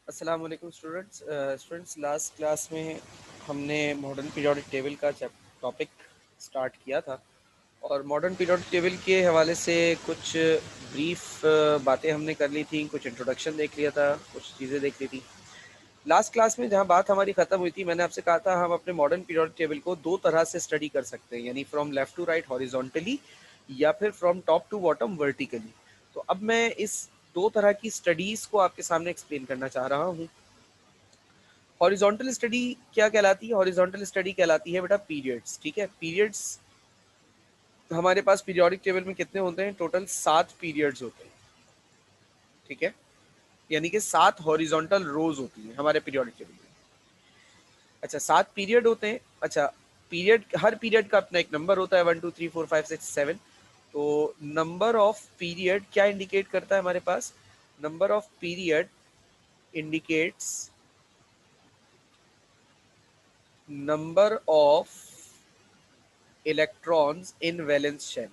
अस्सलाम वालेकुम students last class में हमने मॉडर्न पीरियोडिक टेबल का टॉपिक स्टार्ट किया था और मॉडर्न पीरियोडिक टेबल के हवाले से कुछ ब्रीफ बातें हमने कर ली थी, कुछ इंट्रोडक्शन देख लिया था, कुछ चीज़ें देख ली थी। लास्ट क्लास में जहाँ बात हमारी ख़त्म हुई थी, मैंने आपसे कहा था हम अपने मॉडर्न पीरियोडिक टेबल को दो तरह से स्टडी कर सकते हैं, यानी from left to right horizontally या फिर from top to bottom vertically. तो अब मैं इस दो तरह की स्टडीज़ को आपके सामने एक्सप्लेन करना चाह रहा हूँ। हॉरिजॉन्टल स्टडी क्या कहलाती है? हॉरिजॉन्टल स्टडी कहलाती है बेटा पीरियड्स। ठीक है, पीरियड्स हमारे पास पीरियोडिक टेबल में कितने होते हैं? टोटल 7 पीरियड्स होते हैं। ठीक है, यानी कि 7 हॉरिजॉन्टल रोज होती हैं हमारे पीरियोडिक टेबल में। अच्छा, 7 पीरियड होते हैं। अच्छा, पीरियड, हर पीरियड का अपना एक नंबर होता है, 1 2 3 4 5 6 7। तो नंबर ऑफ पीरियड क्या इंडिकेट करता है हमारे पास? Number of period indicates number of electrons in valence shell.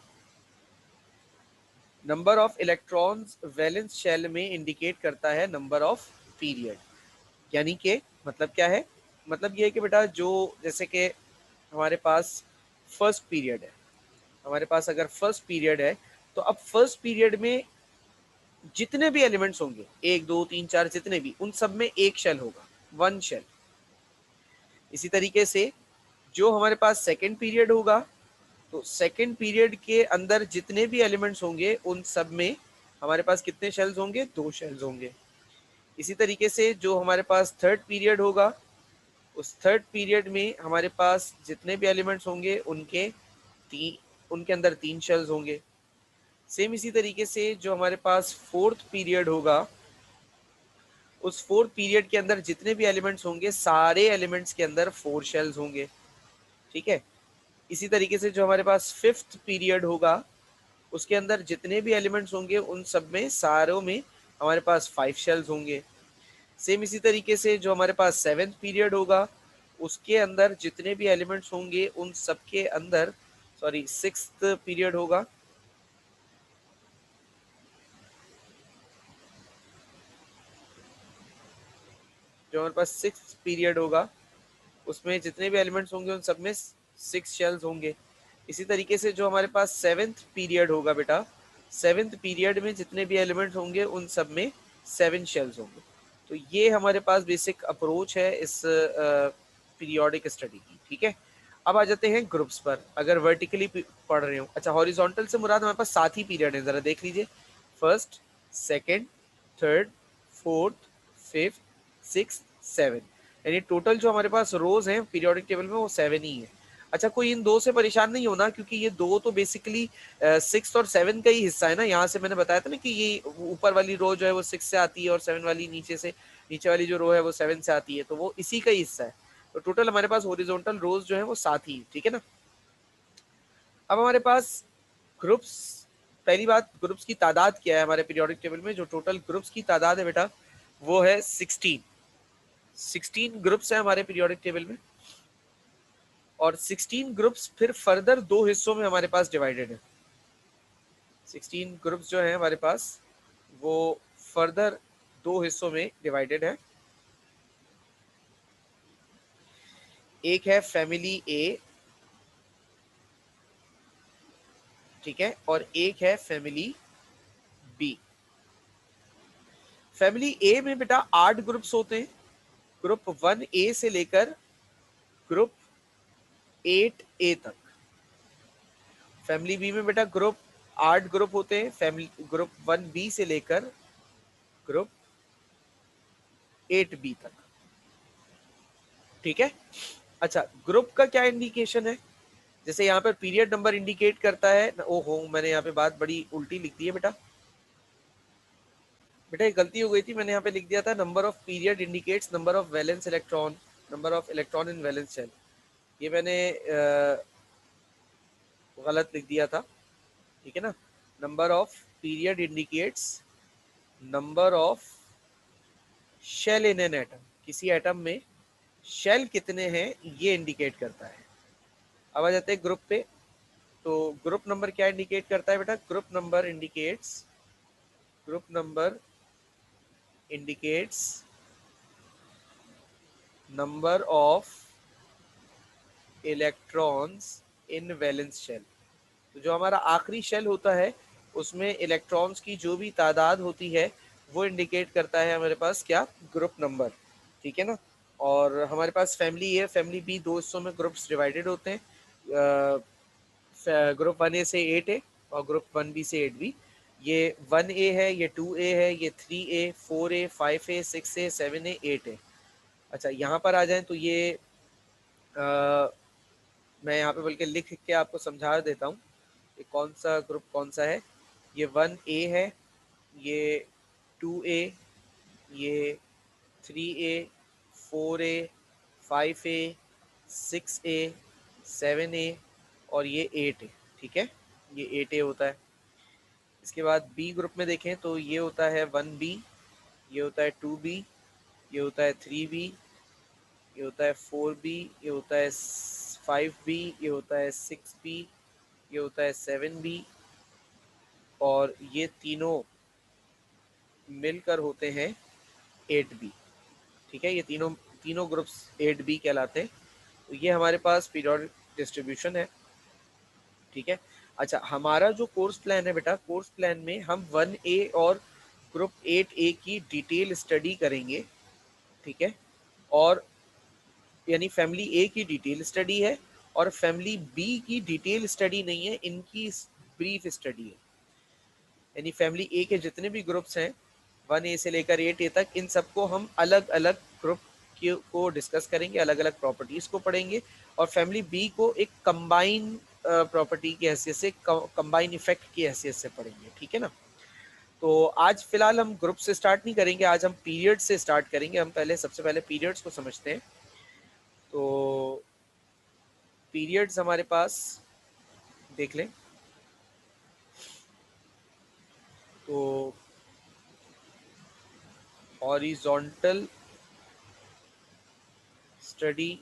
Number of electrons valence shell में इंडिकेट करता है नंबर ऑफ पीरियड। यानी कि मतलब क्या है? मतलब ये है कि बेटा जो, जैसे कि हमारे पास फर्स्ट पीरियड है, हमारे पास अगर फर्स्ट पीरियड है तो अब फर्स्ट पीरियड में जितने भी एलिमेंट्स होंगे, 1 2 3 4 जितने भी, उन सब में एक शेल होगा, वन शेल। इसी तरीके से जो हमारे पास सेकेंड पीरियड होगा, तो सेकेंड पीरियड के अंदर जितने भी एलिमेंट्स होंगे उन सब में हमारे पास कितने शेल्स होंगे? 2 शेल्स होंगे। इसी तरीके से जो हमारे पास थर्ड पीरियड होगा, उस थर्ड पीरियड में हमारे पास जितने भी एलिमेंट्स होंगे उनके अंदर 3 शेल्स होंगे। सेम इसी तरीके से जो हमारे पास फोर्थ पीरियड होगा, उस फोर्थ पीरियड के अंदर जितने भी एलिमेंट्स होंगे, सारे एलिमेंट्स के अंदर 4 शेल्स होंगे। ठीक है, इसी तरीके से जो हमारे पास फिफ्थ पीरियड होगा, उसके अंदर जितने भी एलिमेंट्स होंगे उन सब में, सारों में हमारे पास 5 शेल्स होंगे। सेम इसी तरीके से जो हमारे पास सेवेंथ पीरियड होगा, उसके अंदर जितने भी एलिमेंट्स होंगे उन सब के अंदर, सॉरी सिक्स्थ पीरियड होगा, जो हमारे पास सिक्स्थ पीरियड होगा उसमें जितने भी एलिमेंट्स होंगे उन सब में 6 शेल्स होंगे। इसी तरीके से जो हमारे पास सेवेंथ पीरियड होगा बेटा, सेवेंथ पीरियड में जितने भी एलिमेंट्स होंगे उन सब में 7 शेल्स होंगे। तो ये हमारे पास बेसिक अप्रोच है इस पीरियोडिक स्टडी की। ठीक है, अब आ जाते हैं ग्रुप्स पर, अगर वर्टिकली पढ़ रहे हो। अच्छा, हॉरिजॉन्टल से मुराद हमारे पास 7 ही पीरियड है, जरा देख लीजिए। First, second, third, fourth, fifth, six, seven, यानी टोटल जो हमारे पास रोज हैं पीरियोडिक टेबल में वो 7 ही है। अच्छा, कोई इन दो से परेशान नहीं होना, क्योंकि ये दो तो बेसिकली 6 और 7 का ही हिस्सा है ना। यहाँ से मैंने बताया था ना कि ये ऊपर वाली रो जो है वो 6 से आती है और 7 वाली नीचे वाली जो रो है वो 7 से आती है, तो वो इसी का ही हिस्सा है। तो टोटल हमारे पास हॉरिजॉन्टल रोज जो है वो 7 ही, ठीक है ना। अब हमारे पास ग्रुप्स, पहली बात, ग्रुप्स की तादाद क्या है हमारे पीरियोडिक टेबल में? जो टोटल ग्रुप्स की तादाद है बेटा वो है 16। 16 ग्रुप्स है हमारे पीरियोडिक टेबल में, और 16 ग्रुप्स फिर फर्दर दो हिस्सों में हमारे पास डिवाइडेड है। 16 ग्रुप्स जो है हमारे पास वो फर्दर दो हिस्सों में डिवाइडेड है। एक है फैमिली ए, ठीक है, और एक है फैमिली बी। फैमिली ए में बेटा 8 ग्रुप्स होते हैं, ग्रुप 1A से लेकर ग्रुप 8A तक। फैमिली बी में बेटा ग्रुप 8 ग्रुप होते हैं, फैमिली ग्रुप 1B से लेकर ग्रुप 8B तक। ठीक है। अच्छा, ग्रुप का क्या इंडिकेशन है? जैसे यहाँ पर पीरियड नंबर इंडिकेट करता है। ओहो, मैंने यहाँ पे बात बड़ी उल्टी लिख दी है बेटा। बेटा एक गलती हो गई थी, मैंने यहाँ पे लिख दिया था number of period indicates number of valence electron, number of electron in valence shell. ये मैंने गलत लिख दिया था, ठीक है ना। Number of period indicates number of shell in an atom, किसी एटम में शेल कितने हैं ये इंडिकेट करता है। अब आ जाते हैं ग्रुप पे। तो ग्रुप नंबर क्या इंडिकेट करता है बेटा? Group number indicates number of electrons in valence shell. तो जो हमारा आखिरी शेल होता है उसमें इलेक्ट्रॉन्स की जो भी तादाद होती है वो इंडिकेट करता है हमारे पास क्या, ग्रुप नंबर। ठीक है ना। और हमारे पास फैमिली ए, फैमिली बी, दो हिस्सों में ग्रुप्स डिवाइडेड होते हैं। ग्रुप 1A से 8A और ग्रुप 1B से 8B। ये 1A है, ये 2A है, ये 3A, 4A, 5A, 6A, 7A, 8A। अच्छा, यहाँ पर आ जाएं तो ये आ, मैं यहाँ पे बल्कि लिख के आपको समझा देता हूँ कि कौन सा ग्रुप कौन सा है। ये 1A है, ये 2A, ये 3A, 4A, 5A, 6A, 7A और ये 8A। ठीक है, ये 8A होता है। इसके बाद बी ग्रुप में देखें तो ये होता है 1B, ये होता है 2B, ये होता है 3B, ये होता है 4B, ये होता है 5B, ये होता है 6B, ये होता है 7B और ये तीनों मिलकर होते हैं 8B। ठीक है, ये तीनों तीनों ग्रुप्स 8B कहलाते हैं। तो ये हमारे पास पीरियोडिक डिस्ट्रीब्यूशन है। ठीक है। अच्छा, हमारा जो कोर्स प्लान है बेटा, कोर्स प्लान में हम 1A और ग्रुप 8A की डिटेल स्टडी करेंगे। ठीक है। और यानी फैमिली ए की डिटेल स्टडी है और फैमिली बी की डिटेल स्टडी नहीं है, इनकी ब्रीफ स्टडी है। यानी फैमिली ए के जितने भी ग्रुप्स हैं 1A से लेकर 8A तक, इन सबको हम अलग अलग ग्रुप को डिस्कस करेंगे, अलग अलग प्रॉपर्टीज को पढ़ेंगे और फैमिली बी को एक कंबाइन प्रॉपर्टी की हैसियत से, कंबाइन इफेक्ट की हैसियत से पढ़ेंगे। ठीक है ना। तो आज फिलहाल हम ग्रुप से स्टार्ट नहीं करेंगे, आज हम पीरियड से स्टार्ट करेंगे। हम पहले सबसे पहले पीरियड्स को समझते हैं। तो पीरियड्स हमारे पास देख लें तो horizontal study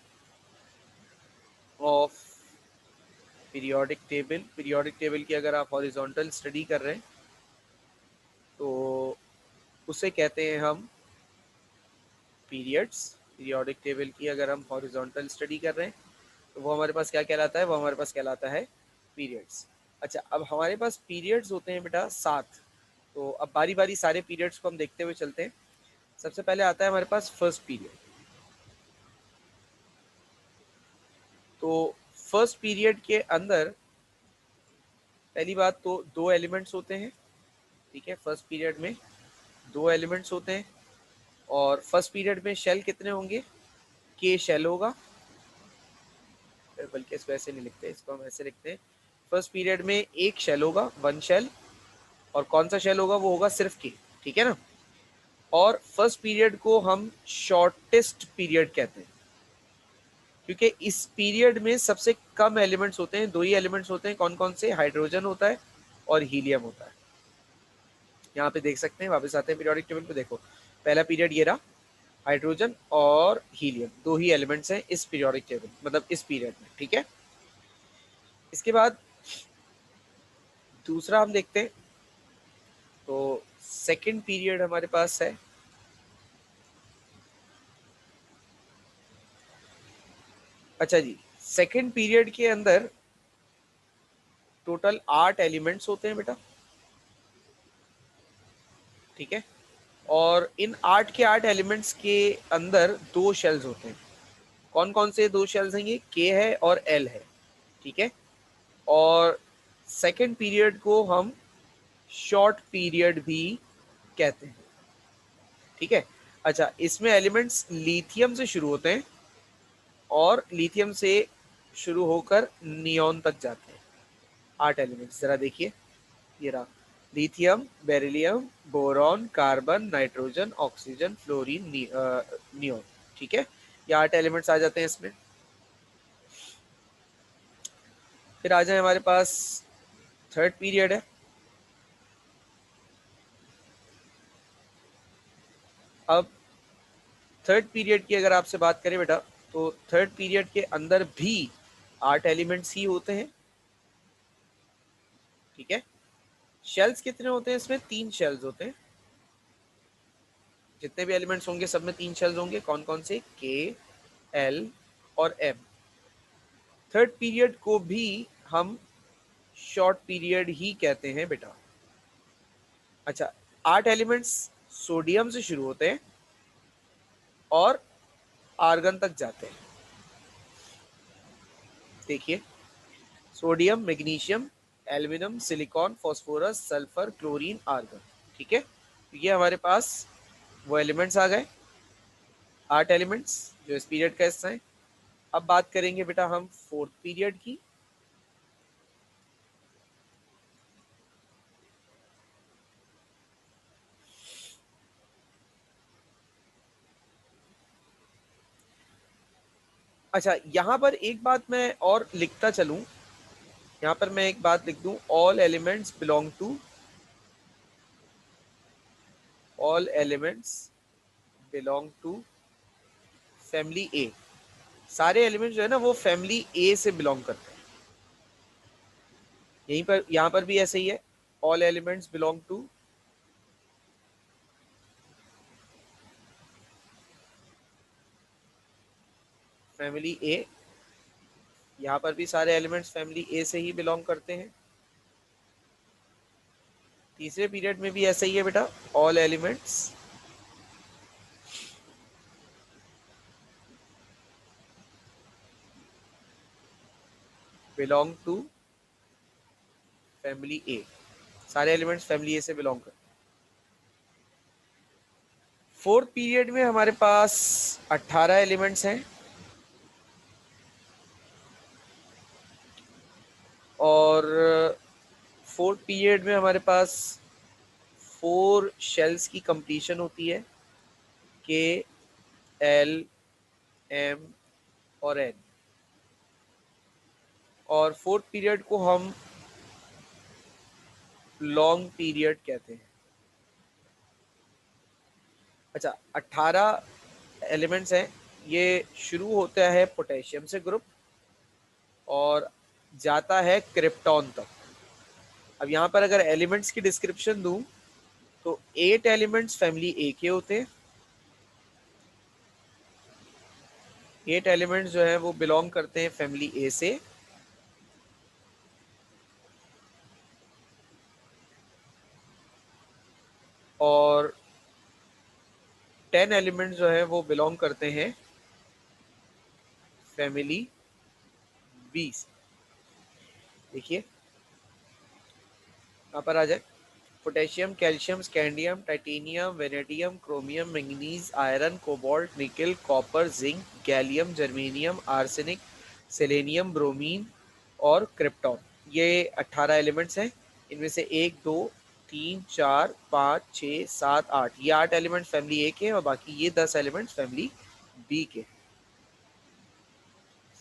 of periodic table, periodic table की अगर आप हॉरिजॉन्टल स्टडी कर रहे हैं तो उसे कहते हैं हम पीरियड्स। पीरियोडिक टेबल की अगर हम हॉरिजॉन्टल स्टडी कर रहे हैं तो वो हमारे पास क्या कहलाता है, वो हमारे पास कहलाता है पीरियड्स। अच्छा, अब हमारे पास पीरियड्स होते हैं बेटा 7। तो अब बारी बारी सारे पीरियड्स को हम देखते हुए चलते हैं। सबसे पहले आता है हमारे पास फर्स्ट पीरियड। तो फर्स्ट पीरियड के अंदर पहली बात तो दो एलिमेंट्स होते हैं। ठीक है, फर्स्ट पीरियड में दो एलिमेंट्स होते हैं और फर्स्ट पीरियड में शेल कितने होंगे, के शेल होगा। बल्कि इसको ऐसे नहीं लिखते, इसको हम ऐसे लिखते हैं, फर्स्ट पीरियड में एक शेल होगा, वन शेल। और कौन सा शेल होगा, वो होगा सिर्फ के। ठीक है ना। और फर्स्ट पीरियड को हम शॉर्टेस्ट पीरियड कहते हैं क्योंकि इस पीरियड में सबसे कम एलिमेंट्स होते हैं। दो ही एलिमेंट्स होते हैं, कौन कौन से, हाइड्रोजन होता है और हीलियम होता है। यहाँ पे देख सकते हैं, वापस आते हैं पीरियोडिक टेबल पे। देखो, पहला पीरियड ये रहा, हाइड्रोजन और हीलियम दो ही एलिमेंट्स हैं इस पीरियोडिक टेबल, मतलब इस पीरियड में। ठीक है। इसके बाद दूसरा हम देखते हैं तो सेकंड पीरियड हमारे पास है। अच्छा जी, सेकंड पीरियड के अंदर टोटल 8 एलिमेंट्स होते हैं बेटा। ठीक है। और इन 8 के 8 एलिमेंट्स के अंदर दो शेल्स होते हैं। कौन कौन से दो शेल्स हैं, ये के है और एल है। ठीक है। और सेकंड पीरियड को हम शॉर्ट पीरियड भी कहते हैं। ठीक है। अच्छा, इसमें एलिमेंट्स लिथियम से शुरू होते हैं और लिथियम से शुरू होकर नियोन तक जाते हैं। 8 एलिमेंट्स जरा देखिए, ये रहा, lithium, beryllium, boron, carbon, nitrogen, oxygen, fluorine, neon. ठीक है, ये 8 एलिमेंट्स आ जाते हैं इसमें। फिर आ जाए हमारे पास थर्ड पीरियड है। अब थर्ड पीरियड की अगर आपसे बात करें बेटा तो थर्ड पीरियड के अंदर भी 8 एलिमेंट्स ही होते हैं। ठीक है। शेल्स कितने होते हैं इसमें, 3 शेल्स होते हैं। जितने भी एलिमेंट्स होंगे सब में 3 शेल्स होंगे। कौन कौन से, के, एल और एम। थर्ड पीरियड को भी हम शॉर्ट पीरियड ही कहते हैं बेटा। अच्छा, 8 एलिमेंट्स सोडियम से शुरू होते हैं और आर्गन तक जाते हैं। देखिए, sodium, magnesium, aluminium, silicon, phosphorus, sulphur, chlorine, argon. ठीक है, तो ये हमारे पास वो एलिमेंट्स आ गए, 8 एलिमेंट्स जो इस पीरियड का हिस्सा है। अब बात करेंगे बेटा हम फोर्थ पीरियड की। अच्छा, यहाँ पर एक बात मैं और लिखता चलूं, यहाँ पर मैं एक बात लिख दूं, all elements belong to family A. सारे एलिमेंट्स जो है ना वो फैमिली ए से बिलोंग करते हैं। यहीं पर, यहाँ पर भी ऐसे ही है, all elements belong to family A. यहाँ पर भी सारे एलिमेंट्स फैमिली ए से ही बिलोंग करते हैं। तीसरे पीरियड में भी ऐसा ही है बेटा, all elements belong to family A. सारे एलिमेंट्स फैमिली ए से बिलोंग करते हैं। फोर्थ पीरियड में हमारे पास 18 एलिमेंट्स हैं और फोर्थ पीरियड में हमारे पास 4 शेल्स की कंप्लीशन होती है, के, एल, एम और एन। और फोर्थ पीरियड को हम लॉन्ग पीरियड कहते हैं। अच्छा, 18 एलिमेंट्स हैं, ये शुरू होता है पोटेशियम से ग्रुप और जाता है क्रिप्टॉन तक। अब यहाँ पर अगर एलिमेंट्स की डिस्क्रिप्शन दूं तो 8 एलिमेंट्स फैमिली ए के होते हैं। 8 एलिमेंट्स जो है वो बिलोंग करते हैं फैमिली ए से। और 10 एलिमेंट्स जो है वो बिलोंग करते हैं फैमिली बी से। देखिए, यहाँ पर आ जाए, potassium, calcium, scandium, titanium, vanadium, chromium, manganese, iron, cobalt, nickel, copper, zinc, gallium, germanium, arsenic, selenium, bromine और क्रिप्टॉन। ये 18 एलिमेंट्स हैं। इनमें से 1, 2, 3, 4, 5, 6, 7, 8, ये 8 एलिमेंट्स फैमिली ए के हैं और बाकी ये 10 एलिमेंट्स फैमिली बी के।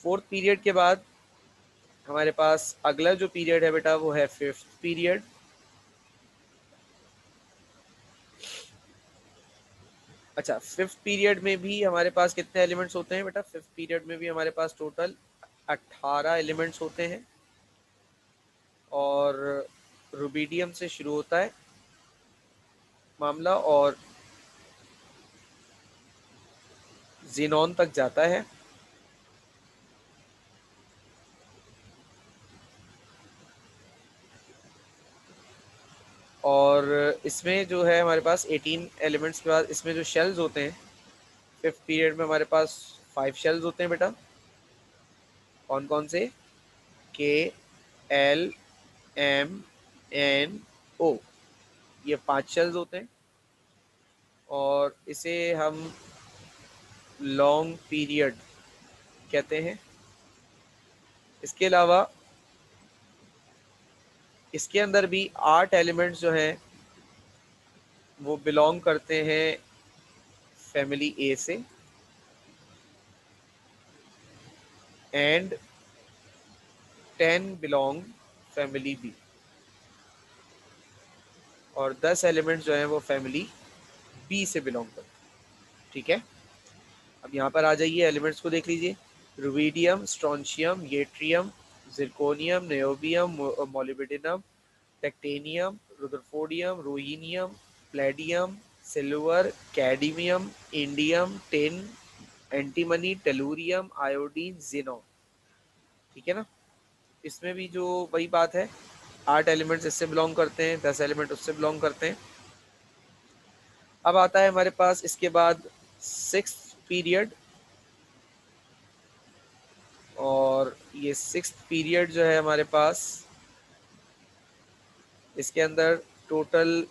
फोर्थ पीरियड के बाद हमारे पास अगला जो पीरियड है बेटा वो है फिफ्थ पीरियड। अच्छा, फिफ्थ पीरियड में भी हमारे पास कितने एलिमेंट्स होते हैं बेटा? फिफ्थ पीरियड में भी हमारे पास टोटल 18 एलिमेंट्स होते हैं और रुबीडियम से शुरू होता है मामला और जीनॉन तक जाता है। और इसमें जो है हमारे पास 18 एलिमेंट्स के बाद इसमें जो शेल्स होते हैं, फिफ्थ पीरियड में हमारे पास 5 शेल्स होते हैं बेटा। कौन कौन से? के, एल, एम, एन, ओ, ये 5 शेल्स होते हैं और इसे हम लॉन्ग पीरियड कहते हैं। इसके अलावा इसके अंदर भी 8 एलिमेंट्स जो हैं वो बिलोंग करते हैं फैमिली ए से एंड 10 बिलोंग फैमिली बी और 10 एलिमेंट्स जो हैं वो फैमिली बी से बिलोंग करते हैं। ठीक है, अब यहाँ पर आ जाइए, एलिमेंट्स को देख लीजिए। Rubidium, strontium, yttrium, zirconium, niobium, molybdenum, technetium, rutherfordium, rhodium, palladium, silver, cadmium, indium, tin, antimony, tellurium, iodine, xenon. ठीक है ना, इसमें भी जो वही बात है, 8 एलिमेंट्स इससे बिलोंग करते हैं, 10 एलिमेंट उससे बिलोंग करते हैं। अब आता है हमारे पास इसके बाद 6th पीरियड, और ये 6th पीरियड जो है हमारे पास, इसके अंदर टोटल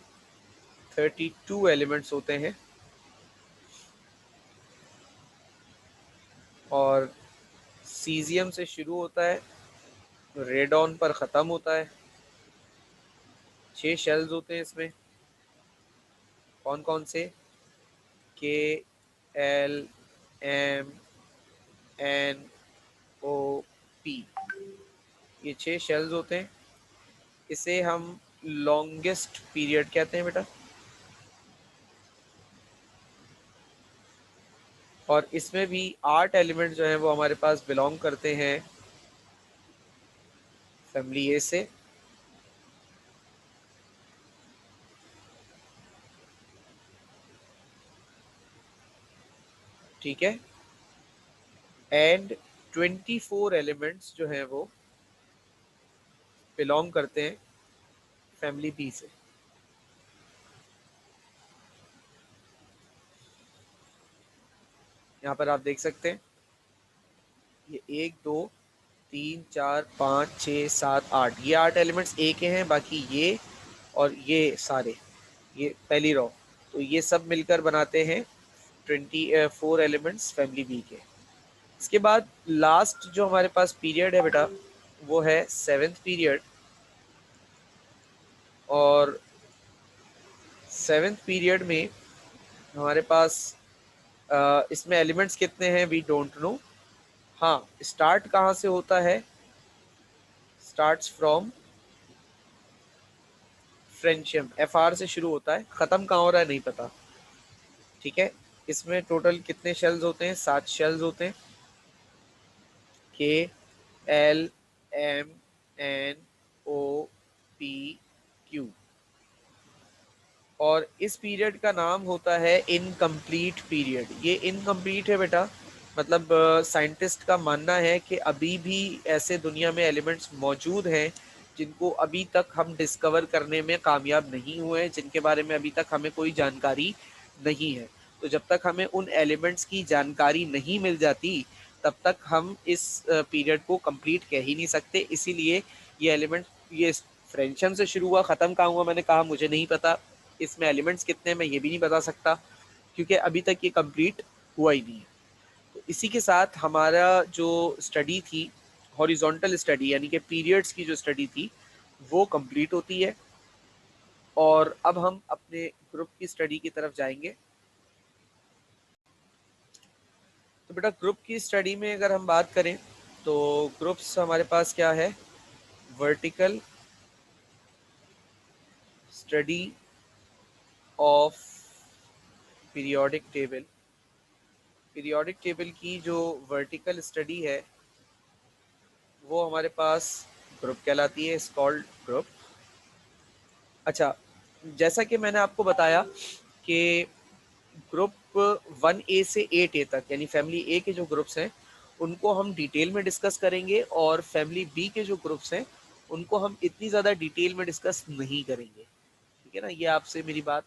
32 एलिमेंट्स होते हैं, और सीजियम से शुरू होता है, रेडॉन पर ख़त्म होता है। 6 शेल्स होते हैं इसमें, कौन कौन से? के, एल, एम, एन, ओ, पी, ये 6 शेल्स होते हैं। इसे हम लॉन्गेस्ट पीरियड कहते हैं बेटा, और इसमें भी 8 एलिमेंट जो हैं वो हमारे पास बिलोंग करते हैं फैमिली ए से। ठीक है, एंड 24 एलिमेंट्स जो हैं वो बिलोंग करते हैं फैमिली बी से। यहाँ पर आप देख सकते हैं, ये 1 2 3 4 5 6 7 8, ये 8 एलिमेंट्स ए के हैं, बाकी ये और ये सारे, ये पहली रो, तो ये सब मिलकर बनाते हैं 24 एलिमेंट्स फैमिली बी के। इसके बाद लास्ट जो हमारे पास पीरियड है बेटा, वो है 7th पीरियड, और 7th पीरियड में हमारे पास इसमें एलिमेंट्स कितने हैं वी डोंट नो। हाँ, स्टार्ट कहाँ से होता है? स्टार्ट्स फ्रॉम फ्रेंशियम, FR से शुरू होता है, ख़त्म कहाँ हो रहा है नहीं पता। ठीक है, इसमें टोटल कितने शेल्स होते हैं? 7 शेल्स होते हैं, के, एल, एम, एन, ओ, पी, क्यू, और इस पीरियड का नाम होता है इनकम्प्लीट पीरियड। ये इनकम्प्लीट है बेटा, मतलब साइंटिस्ट का मानना है कि अभी भी ऐसे दुनिया में एलिमेंट्स मौजूद हैं जिनको अभी तक हम डिस्कवर करने में कामयाब नहीं हुए हैं, जिनके बारे में अभी तक हमें कोई जानकारी नहीं है। तो जब तक हमें उन एलिमेंट्स की जानकारी नहीं मिल जाती, तब तक हम इस पीरियड को कंप्लीट कह ही नहीं सकते। इसीलिए ये एलिमेंट, ये फ्रेंशियम से शुरू हुआ, ख़त्म कहाँ हुआ मैंने कहा मुझे नहीं पता, इसमें एलिमेंट्स कितने हैं मैं ये भी नहीं बता सकता, क्योंकि अभी तक ये कंप्लीट हुआ ही नहीं है। तो इसी के साथ हमारा जो स्टडी थी, हॉरिजॉन्टल स्टडी यानी कि पीरियड्स की जो स्टडी थी, वो कंप्लीट होती है। और अब हम अपने ग्रुप की स्टडी की तरफ जाएंगे। तो बेटा ग्रुप की स्टडी में अगर हम बात करें तो ग्रुप्स हमारे पास क्या है? Vertical study of periodic table. Periodic table की जो वर्टिकल स्टडी है वो हमारे पास ग्रुप कहलाती है, इज कॉल्ड ग्रुप। अच्छा, जैसा कि मैंने आपको बताया कि ग्रुप 1A से 8A तक यानी फैमिली ए के जो ग्रुप्स हैं उनको हम डिटेल में डिस्कस करेंगे, और फैमिली बी के जो ग्रुप्स हैं उनको हम इतनी ज़्यादा डिटेल में डिस्कस नहीं करेंगे। ठीक है ना, ये आपसे मेरी बात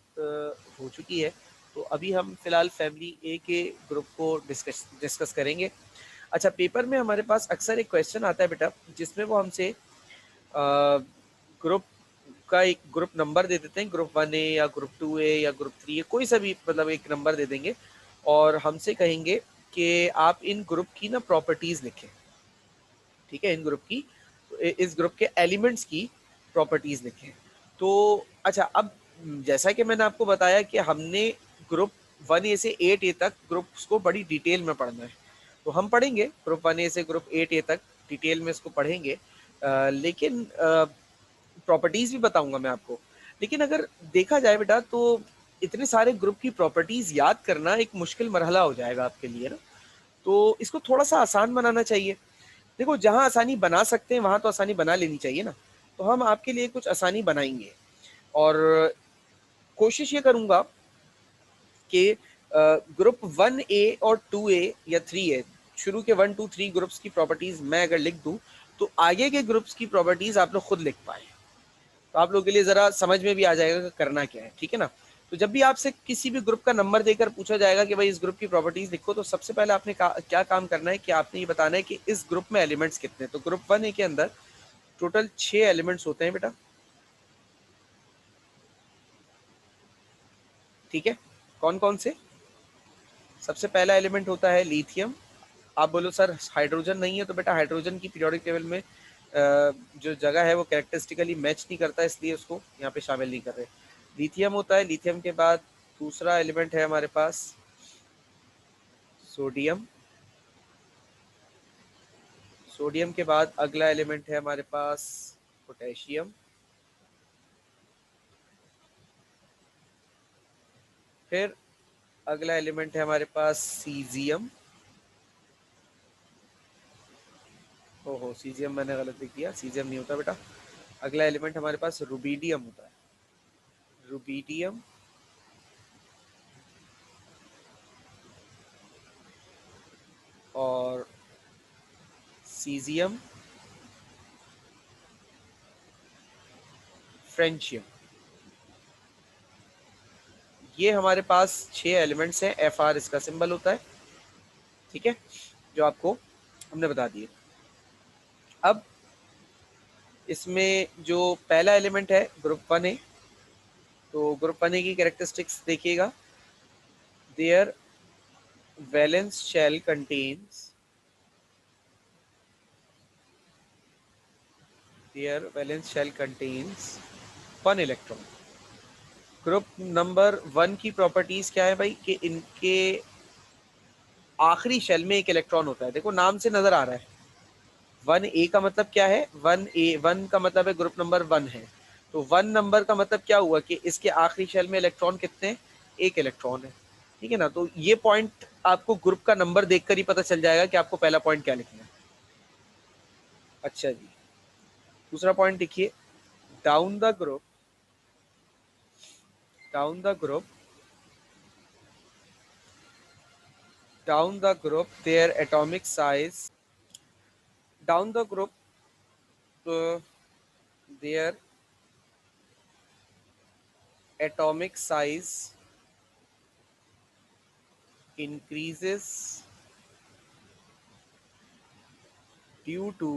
हो चुकी है। तो अभी हम फिलहाल फैमिली ए के ग्रुप को डिस्कस करेंगे। अच्छा, पेपर में हमारे पास अक्सर एक क्वेश्चन आता है बेटा, जिसमें वो हमसे ग्रुप का एक ग्रुप नंबर दे देते हैं, ग्रुप 1A या ग्रुप 2A या ग्रुप 3A, कोई सा भी मतलब एक नंबर दे देंगे, और हमसे कहेंगे कि आप इन ग्रुप की ना प्रॉपर्टीज़ लिखें। ठीक है, इन ग्रुप की, इस ग्रुप के एलिमेंट्स की प्रॉपर्टीज़ लिखें। तो अच्छा, अब जैसा कि मैंने आपको बताया कि हमने ग्रुप 1A से 8A तक ग्रुप्स को बड़ी डिटेल में पढ़ना है, तो हम पढ़ेंगे ग्रुप 1A से ग्रुप 8A तक डिटेल में इसको पढ़ेंगे। लेकिन प्रॉपर्टीज़ भी बताऊंगा मैं आपको। लेकिन अगर देखा जाए बेटा तो इतने सारे ग्रुप की प्रॉपर्टीज़ याद करना एक मुश्किल मरहला हो जाएगा आपके लिए ना, तो इसको थोड़ा सा आसान बनाना चाहिए। देखो, जहाँ आसानी बना सकते हैं वहाँ तो आसानी बना लेनी चाहिए ना, तो हम आपके लिए कुछ आसानी बनाएंगे, और कोशिश ये करूँगा कि ग्रुप 1A और 2A या 3A, शुरू के 1 2 3 ग्रुप्स की प्रॉपर्टीज मैं अगर लिख दूं तो आगे के ग्रुप्स की प्रॉपर्टीज आप लोग खुद लिख पाए, तो आप लोगों के लिए जरा समझ में भी आ जाएगा कि करना क्या है, ठीक है ना। तो जब भी आपसे किसी भी ग्रुप का नंबर देकर पूछा जाएगा कि भाई इस ग्रुप की प्रॉपर्टीज लिखो, तो सबसे पहले आपने क्या काम करना है कि आपने ये बताना है कि इस ग्रुप में एलिमेंट्स कितने। तो ग्रुप 1A के अंदर टोटल 6 एलिमेंट्स होते हैं बेटा, ठीक है। कौन कौन से? सबसे पहला एलिमेंट होता है लिथियम। आप बोलो सर हाइड्रोजन नहीं है, तो बेटा हाइड्रोजन की पीरियोडिक टेबल में जो जगह है वो कैरेक्टरिस्टिकली मैच नहीं करता, इसलिए उसको यहाँ पे शामिल नहीं कर रहे। लिथियम होता है। लिथियम के बाद दूसरा एलिमेंट है हमारे पास सोडियम। सोडियम के बाद अगला एलिमेंट है हमारे पास पोटेशियम। फिर अगला एलिमेंट है हमारे पास सीजियम। ओहो, सीजियम मैंने गलत लिख दिया, सीजियम नहीं होता बेटा। अगला एलिमेंट हमारे पास रुबीडियम होता है, रुबीडियम। और सीजियम, फ्रेंचियम। ये हमारे पास 6 एलिमेंट्स हैं, FR इसका सिंबल होता है, ठीक है, जो आपको हमने बता दिए। अब इसमें जो पहला एलिमेंट है ग्रुप 1A, तो ग्रुप 1A की कैरेक्टरिस्टिक्स देखिएगा। Their valence shell contains one electron. Group number 1 की प्रॉपर्टीज क्या है भाई, कि इनके आखिरी शेल में एक इलेक्ट्रॉन होता है। देखो नाम से नजर आ रहा है, 1A का मतलब क्या है, 1 का मतलब है ग्रुप नंबर 1 है, तो 1 नंबर का मतलब क्या हुआ कि इसके आखिरी शेल में इलेक्ट्रॉन कितने हैं, एक इलेक्ट्रॉन है, ठीक है ना। तो ये पॉइंट आपको ग्रुप का नंबर देखकर ही पता चल जाएगा कि आपको पहला पॉइंट क्या लिखना है। अच्छा जी, दूसरा पॉइंट देखिए, down the group down the group down the group their atomic size down the group their atomic size increases due to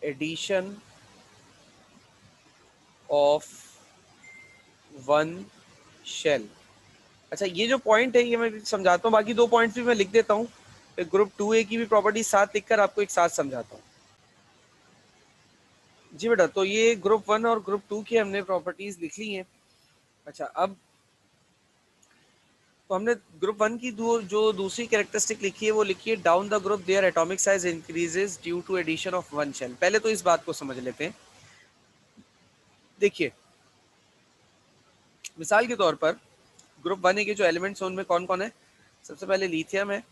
addition of one shell। अच्छा, ये जो पॉइंट है ये मैं समझाता हूँ, बाकी दो पॉइंट्स भी मैं लिख देता हूँ, ग्रुप 2A की भी प्रॉपर्टी साथ लिखकर आपको एक साथ समझाता हूँ। जी बेटा, तो ये ग्रुप 1 और ग्रुप 2 की हमने प्रॉपर्टीज लिख ली हैं। अच्छा, अब तो हमने ग्रुप 1 की जो दूसरी कैरेक्टरिस्टिक लिखी है वो लिखी है, down the group their atomic size increases due to addition of one shell. पहले तो इस बात को समझ लेते हैं। देखिए, मिसाल के तौर पर ग्रुप 1A के जो एलिमेंट्स हैं उनमें कौन कौन है, सबसे पहले लिथियम है,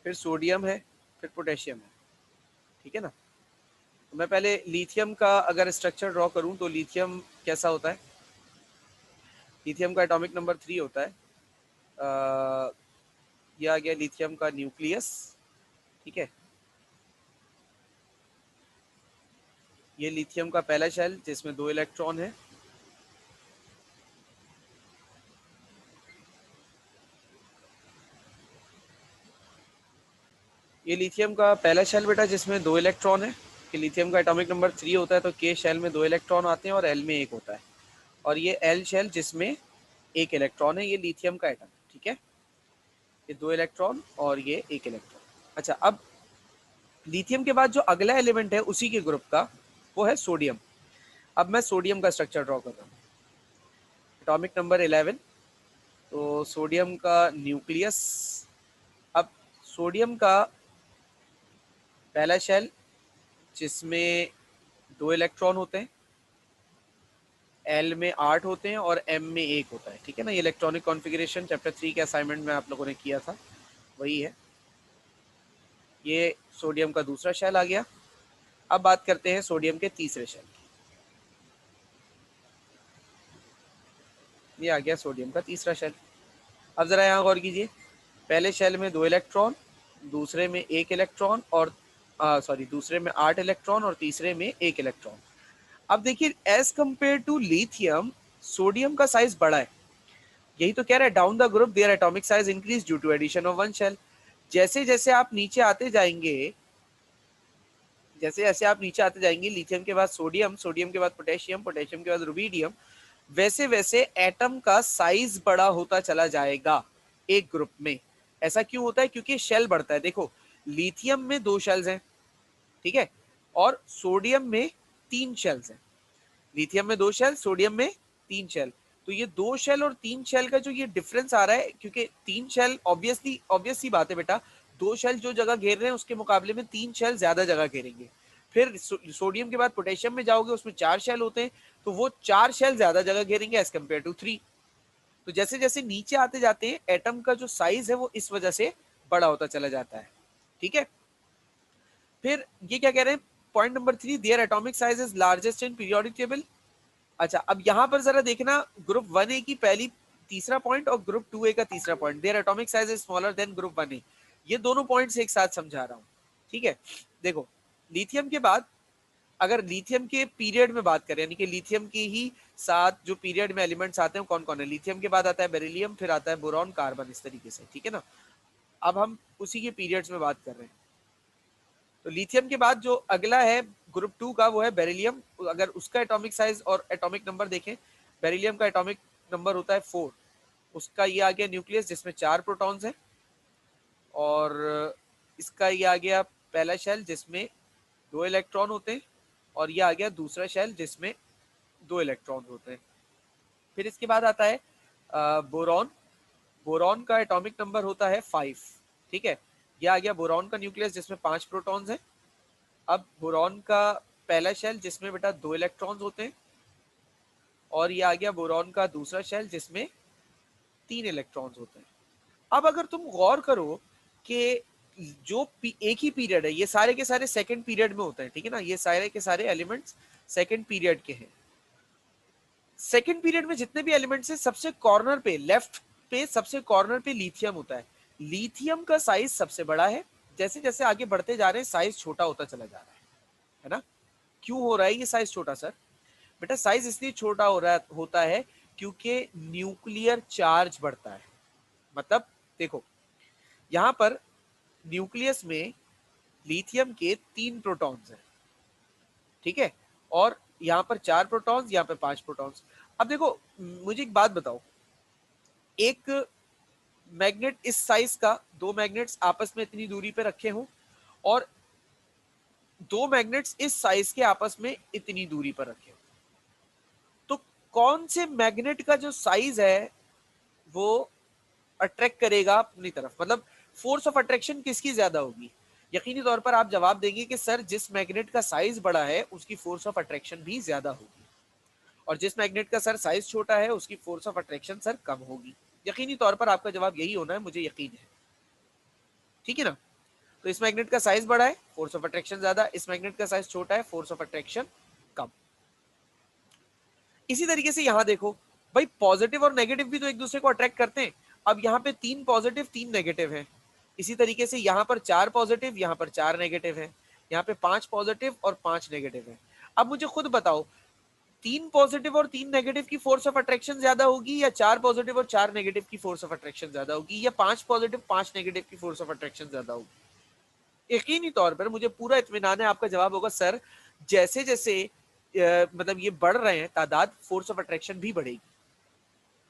फिर सोडियम है, फिर पोटेशियम है, ठीक है ना। तो मैं पहले लिथियम का अगर स्ट्रक्चर ड्रॉ करूं तो लिथियम कैसा होता है, लिथियम का एटॉमिक नंबर 3 होता है। ये आ गया लिथियम का न्यूक्लियस, ठीक है। ये लिथियम का पहला शेल जिसमें 2 इलेक्ट्रॉन है। ये लिथियम का पहला शेल बेटा जिसमें 2 इलेक्ट्रॉन है, कि लिथियम का एटॉमिक नंबर 3 होता है, तो के शेल में 2 इलेक्ट्रॉन आते हैं और एल में 1 होता है। और ये एल शेल जिसमें 1 इलेक्ट्रॉन है, ये लिथियम का एटम, ठीक है। ये 2 इलेक्ट्रॉन और ये 1 इलेक्ट्रॉन। अच्छा, अब लिथियम के बाद जो अगला एलिमेंट है उसी के ग्रुप का, वो है सोडियम। अब मैं सोडियम का स्ट्रक्चर ड्रॉ कर रहा हूँ, एटॉमिक नंबर 11, तो सोडियम का न्यूक्लियस। अब सोडियम का पहला शेल जिसमें 2 इलेक्ट्रॉन होते हैं, एल में 8 होते हैं और एम में 1 होता है, ठीक है ना। ये इलेक्ट्रॉनिक कॉन्फ़िगरेशन चैप्टर 3 के असाइनमेंट में आप लोगों ने किया था, वही है। ये सोडियम का दूसरा शेल आ गया। अब बात करते हैं सोडियम के तीसरे शेल की। ये आ गया सोडियम का तीसरा शेल। अब जरा यहाँ गौर कीजिए, पहले शेल में 2 इलेक्ट्रॉन, दूसरे में 1 इलेक्ट्रॉन और दूसरे में 8 इलेक्ट्रॉन और तीसरे में 1 इलेक्ट्रॉन। अब देखिए as compare to lithium, sodium का साइज बड़ा है। यही तो कह रहा है, down the group their atomic size increase due to addition of one shell. जैसे जैसे आप नीचे आते जाएंगे, जैसे जैसे आप नीचे आते जाएंगे, लिथियम के बाद सोडियम, सोडियम के बाद पोटेशियम, पोटेशियम के बाद रुबिडियम, वैसे वैसे एटम का साइज बड़ा होता चला जाएगा एक ग्रुप में। ऐसा क्यों होता है? क्योंकि शेल बढ़ता है। देखो लिथियम में 2 शेल्स हैं, ठीक है, और सोडियम में 3 शेल्स हैं। लिथियम में 2 शेल, सोडियम में 3 शेल। तो ये 2 शेल और 3 शेल का जो ये डिफरेंस आ रहा है, क्योंकि 3 शेल ऑब्वियसली ऑब्वियस सी बात है बेटा, 2 शेल जो जगह घेर रहे हैं उसके मुकाबले में 3 शेल ज्यादा जगह घेरेंगे। फिर सोडियम के बाद पोटेशियम में जाओगे, उसमें 4 शेल होते हैं, तो वो 4 शेल ज्यादा जगह घेरेंगे एज कम्पेयर टू 3। तो जैसे जैसे नीचे आते जाते हैं, एटम का जो साइज है वो इस वजह से बड़ा होता चला जाता है, ठीक है। फिर ये क्या कह रहे हैं, point number 3, there atomic size is largest in periodic table. अच्छा, अब यहां पर जरा देखना, ग्रुप 1A की पहली तीसरा पॉइंट और ग्रुप 2A का तीसरा point, there atomic size is smaller than group 1A। ये दोनों पॉइंट्स एक साथ समझा रहा हूं, ठीक है। देखो लिथियम के बाद, अगर लिथियम के पीरियड में बात करें, यानी कि लिथियम के ही साथ जो पीरियड में एलिमेंट्स आते हैं कौन कौन है, लिथियम के बाद आता है बेरिलियम, फिर आता है बोरॉन, कार्बन, इस तरीके से, ठीक है ना। अब हम उसी के पीरियड्स में बात कर रहे हैं। तो लिथियम के बाद जो अगला है ग्रुप 2 का, वो है बेरिलियम। अगर उसका एटॉमिक साइज और एटॉमिक नंबर देखें, बेरिलियम का एटॉमिक नंबर होता है 4। उसका ये आ गया न्यूक्लियस जिसमें 4 प्रोटॉन्स हैं, और इसका ये आ गया पहला शेल जिसमें 2 इलेक्ट्रॉन होते हैं, और ये आ गया दूसरा शेल जिसमें 2 इलेक्ट्रॉन होते हैं। फिर इसके बाद आता है बोरॉन। बोरॉन का एटॉमिक नंबर होता है 5, ठीक है। ये आ गया बोरॉन का न्यूक्लियस जिसमें 5 प्रोटॉन्स हैं। अब बोरॉन का पहला शेल जिसमें बेटा 2 इलेक्ट्रॉन्स होते हैं, और ये आ गया बोरॉन का दूसरा शेल जिसमें 3 इलेक्ट्रॉन्स होते हैं। अब अगर तुम गौर करो कि जो एक ही पीरियड है, ये सारे के सारे सेकंड पीरियड में होते हैं, ठीक है ना, ये सारे के सारे एलिमेंट्स सेकंड पीरियड के हैं। सेकंड पीरियड में जितने भी एलिमेंट्स हैं, सबसे कॉर्नर पे, लेफ्ट पे सबसे कॉर्नर पे लिथियम होता है। लिथियम का साइज सबसे बड़ा है। जैसे जैसे आगे बढ़ते जा रहे हैं, साइज छोटा होता चला जा रहा है ना। क्यों हो रहा है ये साइज छोटा सर? बेटा साइज इसलिए छोटा हो रहा होता है क्योंकि न्यूक्लियर चार्ज बढ़ता है। मतलब देखो, यहां पर न्यूक्लियस में लिथियम के 3 प्रोटॉन्स हैं, ठीक है, और यहां पर 4 प्रोटॉन्स, यहां पर 5 प्रोटॉन्स। अब देखो मुझे एक बात बताओ, एक मैग्नेट इस साइज का, 2 मैग्नेट्स आपस में इतनी दूरी पे रखे हों, और 2 मैग्नेट्स इस साइज के आपस में इतनी दूरी पर रखे हों, तो कौन से मैग्नेट का जो साइज है वो अट्रैक्ट करेगा अपनी तरफ? मतलब फोर्स ऑफ अट्रैक्शन किसकी ज्यादा होगी? यकीनी तौर पर आप जवाब देंगे कि सर जिस मैग्नेट का साइज बड़ा है उसकी फोर्स ऑफ अट्रैक्शन भी ज्यादा होगी, और जिस मैग्नेट का सर साइज छोटा है उसकी फोर्स ऑफ अट्रैक्शन सर कम होगी। यकीनी तौर पर आपका जवाब यही होना है, मुझे यकीन है, ठीक है ना। तो इस मैग्नेट का साइज बड़ा है, फोर्स ऑफ अट्रैक्शन ज्यादा, इस मैग्नेट का साइज छोटा है, फोर्स ऑफ अट्रैक्शन कम। इसी तरीके से यहां देखो भाई, पॉजिटिव और नेगेटिव भी तो एक दूसरे को अट्रैक्ट करते हैं। अब यहाँ पे 3 पॉजिटिव 3 नेगेटिव है, इसी तरीके से यहाँ पर 4 पॉजिटिव, यहाँ पर 4 नेगेटिव है, यहाँ पे 5 पॉजिटिव और 5 नेगेटिव है। अब मुझे खुद बताओ, 3 पॉजिटिव और 3 नेगेटिव की फोर्स ऑफ अट्रैक्शन ज्यादा होगी, या 4 पॉजिटिव और 4 नेगेटिव की फोर्स ऑफ अट्रैक्शन ज्यादा होगी, या 5 पॉजिटिव 5 नेगेटिव की फोर्स ऑफ अट्रैक्शन ज्यादा होगी? यकीनी तौर पर मुझे पूरा इत्मीनान है, आपका जवाब होगा सर जैसे जैसे मतलब ये बढ़ रहे हैं तादाद, फोर्स ऑफ अट्रैक्शन भी बढ़ेगी।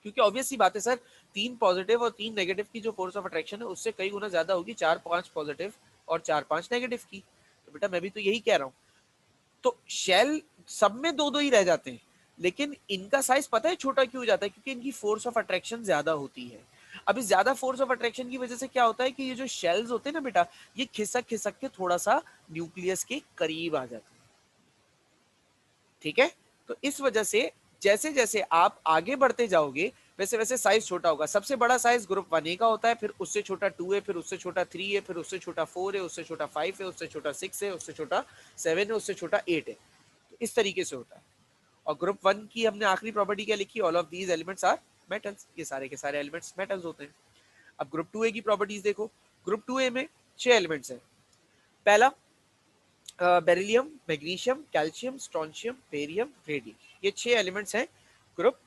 क्योंकि ऑब्वियस सी बात है सर, 3 पॉजिटिव और 3 नेगेटिव की जो फोर्स ऑफ अट्रैक्शन है उससे कई गुना ज्यादा होगी 4-5 पॉजिटिव और 4-5 नेगेटिव की। तो बेटा मैं भी तो यही कह रहा हूं। तो शेल सब में 2-2 ही रह जाते हैं, लेकिन इनका साइज पता है छोटा क्यों हो जाता है? क्योंकि इनकी फोर्स ऑफ अट्रैक्शन ज्यादा होती है। अब इस ज्यादा फोर्स ऑफ अट्रैक्शन की वजह से क्या होता है कि ये जो शेल्स होते हैं ना बेटा, ये खिसक खिसक के थोड़ा सा न्यूक्लियस के करीब आ जाते हैं, ठीक है। तो इस वजह से जैसे जैसे आप आगे बढ़ते जाओगे वैसे वैसे साइज छोटा होगा। सबसे बड़ा साइज ग्रुप 1A का होता है, फिर उससे छोटा 2 है, फिर उससे छोटा 3 है, फिर उससे छोटा 4 है, उससे छोटा 5 है, उससे छोटा 6 है, उससे छोटा 7 है, उससे छोटा 8 है। तो इस तरीके से होता है। और ग्रुप 1 की हमने आखिरी प्रॉपर्टी क्या लिखी? All of these elements are metals, ये सारे के सारे एलिमेंट्स मेटल्स होते हैं। अब ग्रुप 2A की प्रॉपर्टीज देखो। ग्रुप 2A में 6 एलिमेंट्स हैं। पहला beryllium, magnesium, calcium, strontium, barium, radium, ये 6 एलिमेंट्स हैं ग्रुप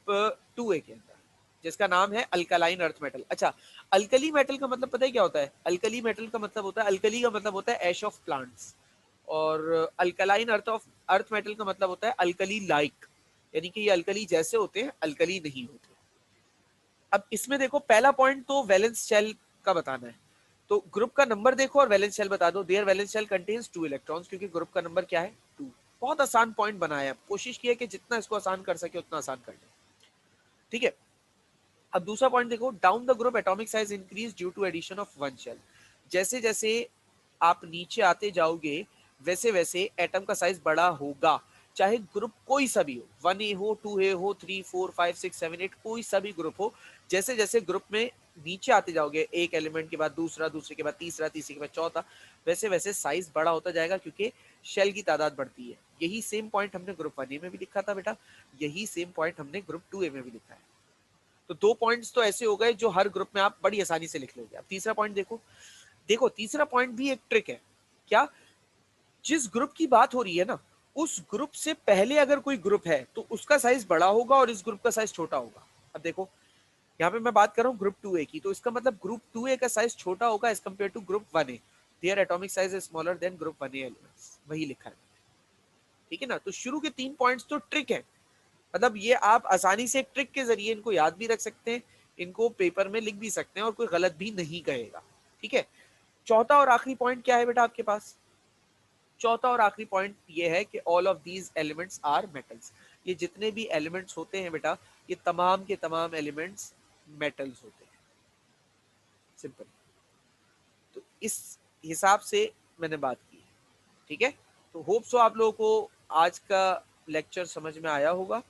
2A के अंदर, जिसका नाम है अल्कलाइन अर्थ मेटल। अच्छा, अल्कली मेटल का मतलब पता है क्या होता है? अल्कली मेटल का मतलब होता है, अल्कली का मतलब होता है एश ऑफ प्लांट्स, और अल्कलाइन अर्थ मेटल का मतलब होता है अल्कली लाइक, यानी कि ये अल्कली जैसे होते हैं, अल्कली नहीं होते। अब इसमें देखो, पहला पॉइंट तो वैलेंस शेल का बताना है, तो ग्रुप का नंबर देखो और वैलेंस शेल बता दो। Their valence shell contains 2 electrons, क्योंकि ग्रुप का नंबर क्या है? 2। बहुत आसान पॉइंट बनाया है, कोशिश की है कि जितना इसको आसान कर सके उतना आसान कर ले। ठीक है, अब दूसरा पॉइंट देखो, down the group atomic size increase due to addition of one shell. जैसे जैसे आप नीचे आते जाओगे वैसे वैसे एटम का साइज बड़ा होगा, चाहे ग्रुप कोई सा भी हो, 1A हो, 2A हो, 3, 4, 5, 6, 7, 8, कोई सा भी ग्रुप हो। जैसे जैसे ग्रुप में नीचे आते जाओगे, एक एलिमेंट के बाद दूसरा, दूसरे के बाद तीसरा, तीसरे के बाद चौथा, वैसे वैसे साइज बड़ा होता जाएगा, क्योंकि शेल की तादाद बढ़ती है। यही सेम पॉइंट हमने ग्रुप 1A में भी लिखा था बेटा, यही सेम पॉइंट हमने ग्रुप 2A में भी लिखा है। तो 2 पॉइंट्स तो ऐसे हो गए जो हर ग्रुप में आप बड़ी आसानी से लिख लोगे। अब तीसरा पॉइंट देखो, देखो तीसरा पॉइंट भी एक ट्रिक है। क्या? जिस ग्रुप की बात हो रही है ना, उस ग्रुप से पहले अगर कोई ग्रुप है तो उसका साइज बड़ा होगा और इस ग्रुप का साइज छोटा होगा। अब देखो, यहाँ पे मैं बात कर रहा हूँ ग्रुप 2A की, तो इसका मतलब ग्रुप 2A का साइज छोटा होगा as compare to group 1A। Their atomic size is smaller than group 1A elements, वही लिखा है। ठीक है ना? तो शुरू के 3 पॉइंट्स तो ट्रिक है, मतलब ये आप आसानी से एक ट्रिक के जरिए इनको याद भी रख सकते हैं, इनको पेपर में लिख भी सकते हैं और कोई गलत भी नहीं कहेगा। ठीक है, चौथा और आखिरी पॉइंट क्या है बेटा आपके पास? चौथा और आखिरी पॉइंट ये है कि all of these elements are metals. ये जितने भी एलिमेंट्स होते हैं बेटा, ये तमाम के तमाम एलिमेंट्स मेटल्स होते हैं। सिंपल। तो इस हिसाब से मैंने बात की है। ठीक है, तो होप सो आप लोगों को आज का लेक्चर समझ में आया होगा।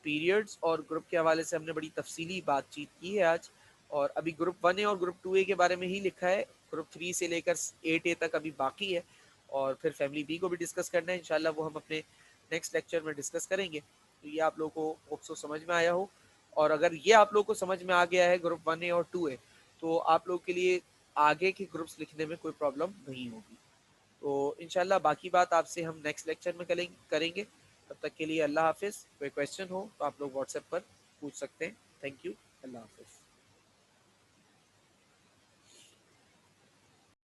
पीरियड्स और ग्रुप के हवाले से हमने बड़ी तफसीली बातचीत की है आज, और अभी ग्रुप 1A और ग्रुप 2A के बारे में ही लिखा है। ग्रुप 3 से लेकर 8A तक अभी बाकी है, और फिर फैमिली बी को भी डिस्कस करना है इंशाल्लाह, वो हम अपने नेक्स्ट लेक्चर में डिस्कस करेंगे। तो ये आप लोगों को होप सो समझ में आया हो, और अगर ये आप लोगों को समझ में आ गया है ग्रुप 1A और 2A, तो आप लोग के लिए आगे के ग्रुप्स लिखने में कोई प्रॉब्लम नहीं होगी। तो इंशाल्लाह बाकी बात आपसे हम नेक्स्ट लेक्चर में करेंगे। तब तक के लिए अल्लाह हाफिज़। कोई क्वेश्चन हो तो आप लोग व्हाट्सएप पर पूछ सकते हैं। Thank you. अल्लाह हाफिज़।